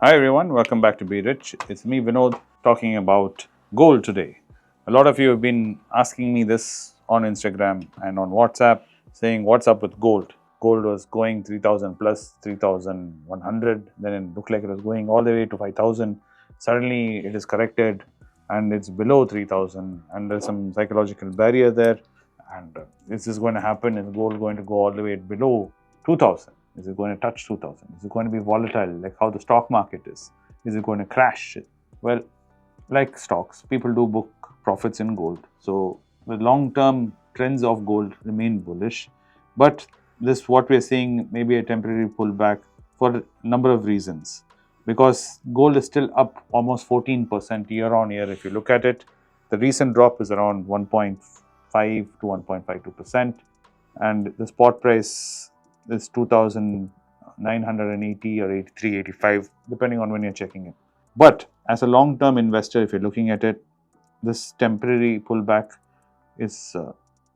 Hi everyone, welcome back to Be Rich. It's me Vinod talking about gold today. A lot of you have been asking me this on Instagram and on WhatsApp saying what's up with gold. Gold was going 3000 plus 3100, then it looked like it was going all the way to 5000. Suddenly it is corrected and it's below 3000 and there's some psychological barrier there. And this is going to happen. Is gold going to go all the way below 2000? Is it going to touch 2000? Is it going to be volatile like how the stock market is? Is it going to crash? Well, like stocks, people do book profits in gold. So the long-term trends of gold remain bullish. But this, what we're seeing, may be a temporary pullback for a number of reasons. Because gold is still up almost 14% year on year. If you look at it, the recent drop is around 1.5 to 1.52%, and the spot price is 2,980 or 83, 85, depending on when you're checking it. But as a long-term investor, if you're looking at it, this temporary pullback is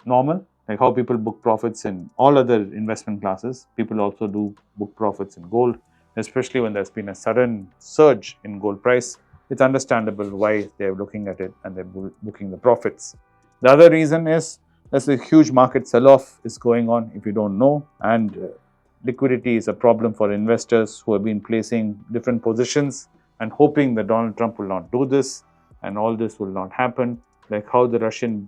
normal. Like how people book profits in all other investment classes, people also do book profits in gold, especially when there's been a sudden surge in gold price. It's understandable why they're looking at it and they're booking the profits. The other reason is there's a huge market sell-off is going on, if you don't know, and liquidity is a problem for investors who have been placing different positions and hoping that Donald Trump will not do this and all this will not happen. Like how the Russians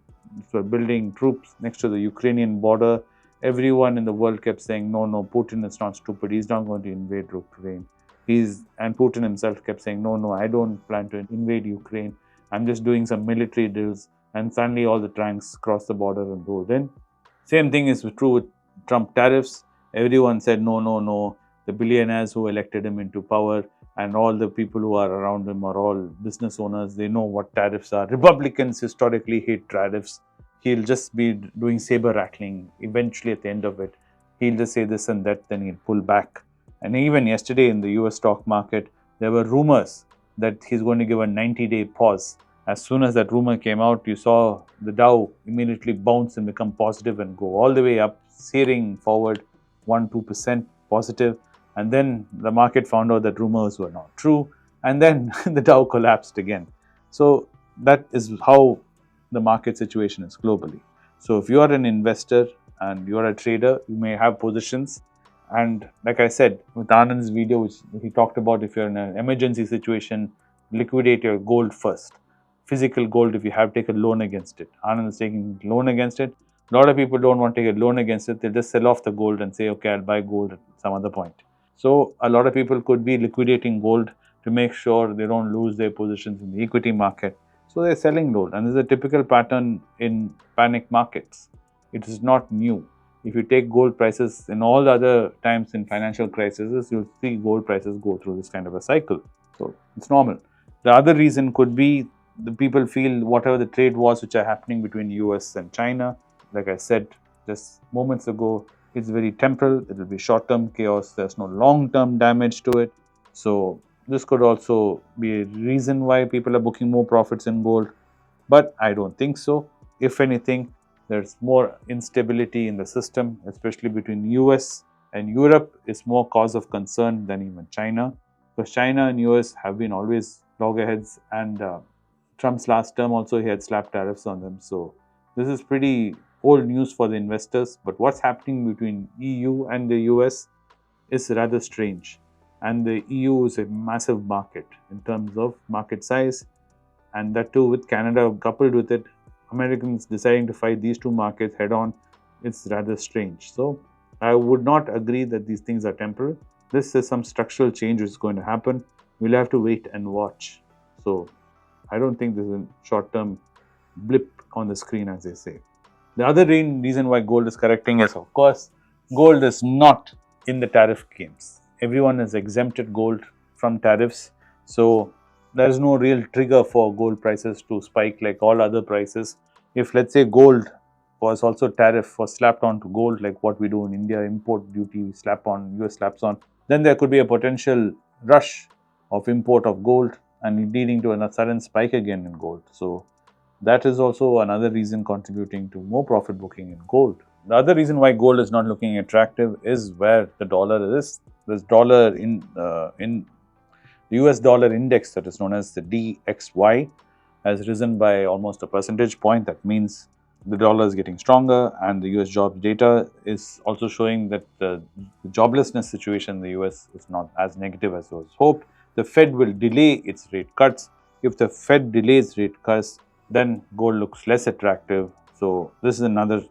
were building troops next to the Ukrainian border, everyone in the world kept saying, no, Putin is not stupid, he's not going to invade Ukraine. And Putin himself kept saying, no, I don't plan to invade Ukraine, I'm just doing some military drills. And suddenly all the tanks crossed the border and rolled in. Same thing is true with Trump tariffs. Everyone said no. The billionaires who elected him into power and all the people who are around him are all business owners. They know what tariffs are. Republicans historically hate tariffs. He'll just be doing saber rattling. Eventually at the end of it, he'll just say this and that, then he'll pull back. And even yesterday in the US stock market, there were rumors that he's going to give a 90-day pause. As soon as that rumor came out, you saw the Dow immediately bounce and become positive and go all the way up, searing forward 1-2% positive. And then the market found out that rumors were not true. And then the Dow collapsed again. So that is how the market situation is globally. So if you are an investor and you are a trader, you may have positions. And like I said, with Anand's video, which he talked about, if you're in an emergency situation, liquidate your gold first. Physical gold, if you have, take a loan against it. Anand is taking loan against it. A lot of people don't want to take a loan against it. They just sell off the gold and say, okay, I'll buy gold at some other point. So a lot of people could be liquidating gold to make sure they don't lose their positions in the equity market. So they're selling gold. And this is a typical pattern in panic markets. It is not new. If you take gold prices in all the other times in financial crises, you'll see gold prices go through this kind of a cycle. So it's normal. The other reason could be the people feel whatever the trade wars which are happening between US and China, like I said just moments ago, it's very temporal. It will be short-term chaos. There's no long-term damage to it. So this could also be a reason why people are booking more profits in gold. But I don't think so. If anything, there's more instability in the system, especially between US and Europe is more cause of concern than even China. Because China and US have been always loggerheads, and Trump's last term also, he had slapped tariffs on them. So this is pretty old news for the investors. But what's happening between EU and the US is rather strange. And the EU is a massive market in terms of market size. And that too with Canada coupled with it, Americans deciding to fight these two markets head on, it's rather strange. So I would not agree that these things are temporal. This is some structural change which is going to happen. We'll have to wait and watch. So I don't think this is a short-term blip on the screen, as they say. The other reason why gold is correcting is, of course, gold is not in the tariff games. Everyone has exempted gold from tariffs. So there is no real trigger for gold prices to spike like all other prices. If, let's say, gold was also tariff was slapped onto gold, like what we do in India, import duty slap on, US slaps on, then there could be a potential rush of import of gold and leading to a sudden spike again in gold. So that is also another reason contributing to more profit booking in gold. The other reason why gold is not looking attractive is where the dollar is. This dollar in The US dollar index, that is known as the DXY, has risen by almost a percentage point. That means the dollar is getting stronger, and the US jobs data is also showing that the joblessness situation in the US is not as negative as was hoped. The Fed will delay its rate cuts. If the Fed delays rate cuts, then gold looks less attractive. So this is another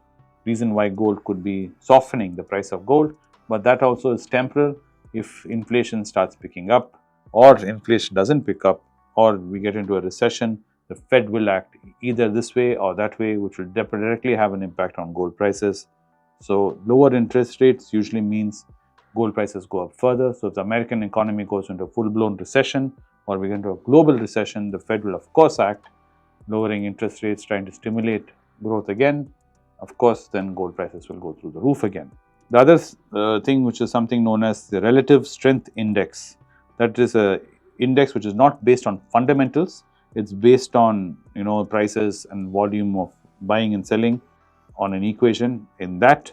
reason why gold could be softening the price of gold, but that also is temporal. If inflation starts picking up, or inflation doesn't pick up, or we get into a recession, the Fed will act either this way or that way, which will directly have an impact on gold prices. So lower interest rates usually means gold prices go up further. So if the American economy goes into a full-blown recession, or we get into a global recession, the Fed will of course act, lowering interest rates, trying to stimulate growth again. Of course, then gold prices will go through the roof again. The other thing, which is something known as the relative strength index, that is a index which is not based on fundamentals. It's based on prices and volume of buying and selling on an equation. In that,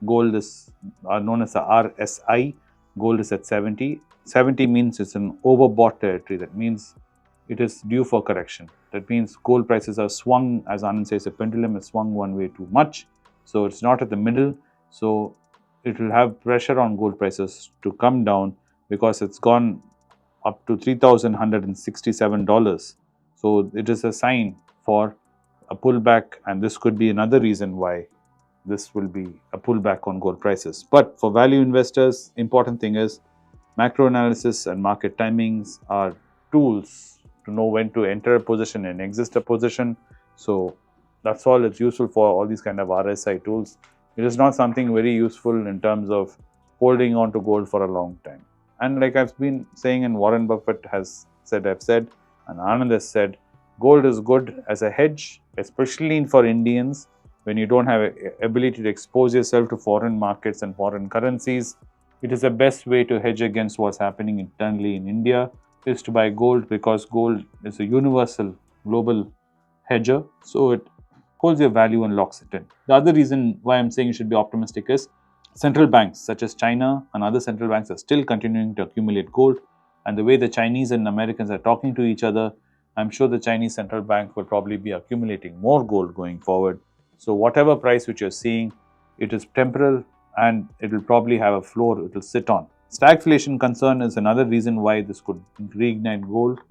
gold is known as the RSI. Gold is at 70. 70 means it's an overbought territory. That means it is due for correction. That means gold prices are swung, as Anand says, the pendulum is swung one way too much. So it's not at the middle. So it will have pressure on gold prices to come down, because it's gone up to $3,167. So it is a sign for a pullback, and this could be another reason why this will be a pullback on gold prices. But for value investors, important thing is macro analysis and market timings are tools to know when to enter a position and exit a position. So that's all it's useful for, all these kind of RSI tools. It is not something very useful in terms of holding on to gold for a long time. And like I've been saying, and Warren Buffett has said, I've said, and Anand has said, gold is good as a hedge, especially for Indians when you don't have a ability to expose yourself to foreign markets and foreign currencies. It is the best way to hedge against what's happening internally in India, is to buy gold, because gold is a universal global hedger. So it holds your value and locks it in. The other reason why I'm saying you should be optimistic is central banks such as China and other central banks are still continuing to accumulate gold. And the way the Chinese and Americans are talking to each other, I'm sure the Chinese central bank will probably be accumulating more gold going forward. So whatever price which you're seeing, it is temporal, and it will probably have a floor it will sit on. Stagflation concern is another reason why this could reignite gold.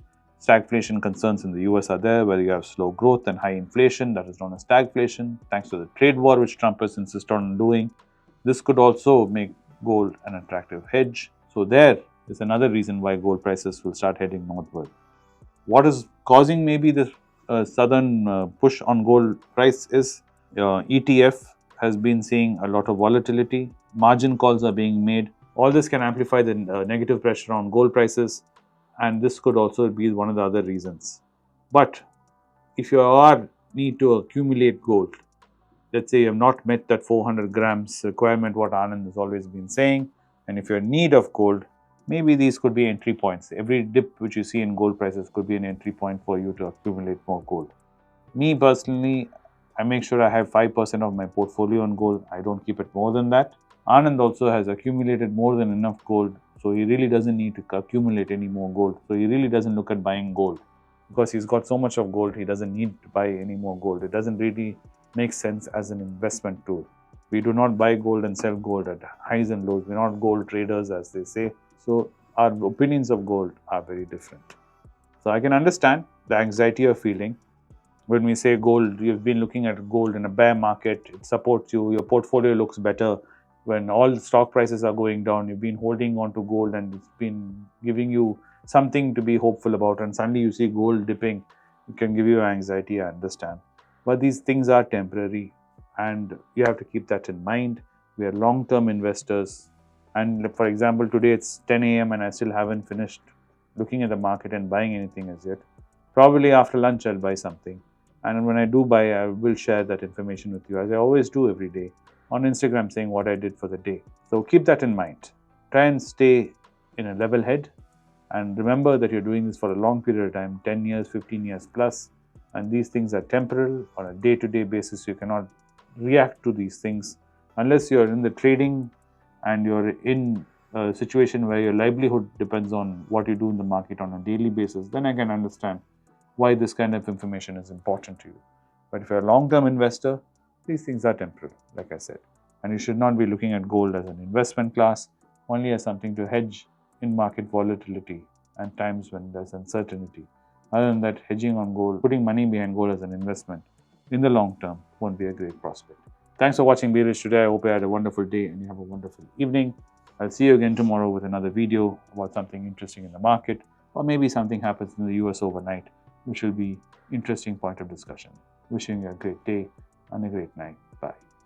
Stagflation concerns in the US are there, where you have slow growth and high inflation. That is known as stagflation, thanks to the trade war which Trump has insisted on doing. This could also make gold an attractive hedge. So there is another reason why gold prices will start heading northward. What is causing maybe this sudden push on gold price is ETF has been seeing a lot of volatility. Margin calls are being made. All this can amplify the negative pressure on gold prices, and this could also be one of the other reasons. But if you need to accumulate gold, let's say you have not met that 400 grams requirement, what Anand has always been saying, and if you're in need of gold, maybe these could be entry points. Every dip which you see in gold prices could be an entry point for you to accumulate more gold. Me personally, I make sure I have 5% of my portfolio on gold. I don't keep it more than that. Anand also has accumulated more than enough gold, so he really doesn't need to accumulate any more gold. So he really doesn't look at buying gold, because he's got so much of gold, he doesn't need to buy any more gold. It doesn't really make sense as an investment tool. We do not buy gold and sell gold at highs and lows. We're not gold traders, as they say. So our opinions of gold are very different. So I can understand the anxiety you're feeling. When we say gold, you've been looking at gold in a bear market, it supports you, your portfolio looks better. When all stock prices are going down, you've been holding on to gold and it's been giving you something to be hopeful about, and suddenly you see gold dipping, it can give you anxiety, I understand. But these things are temporary, and you have to keep that in mind. We are long-term investors, and for example, today it's 10 a.m. and I still haven't finished looking at the market and buying anything as yet. Probably after lunch I'll buy something, and when I do buy, I will share that information with you, as I always do every day on Instagram, saying what I did for the day. So keep that in mind. Try and stay in a level head, and remember that you're doing this for a long period of time, 10 years, 15 years plus, and these things are temporal. On a day-to-day basis, you cannot react to these things unless you're in the trading and you're in a situation where your livelihood depends on what you do in the market on a daily basis, then I can understand why this kind of information is important to you. But if you're a long-term investor, these things are temporal, like I said. And you should not be looking at gold as an investment class, only as something to hedge in market volatility and times when there's uncertainty. Other than that, hedging on gold, putting money behind gold as an investment in the long term won't be a great prospect. Thanks for watching Bearish today. I hope you had a wonderful day and you have a wonderful evening. I'll see you again tomorrow with another video about something interesting in the market, or maybe something happens in the US overnight, which will be interesting point of discussion. Wishing you a great day and a great night.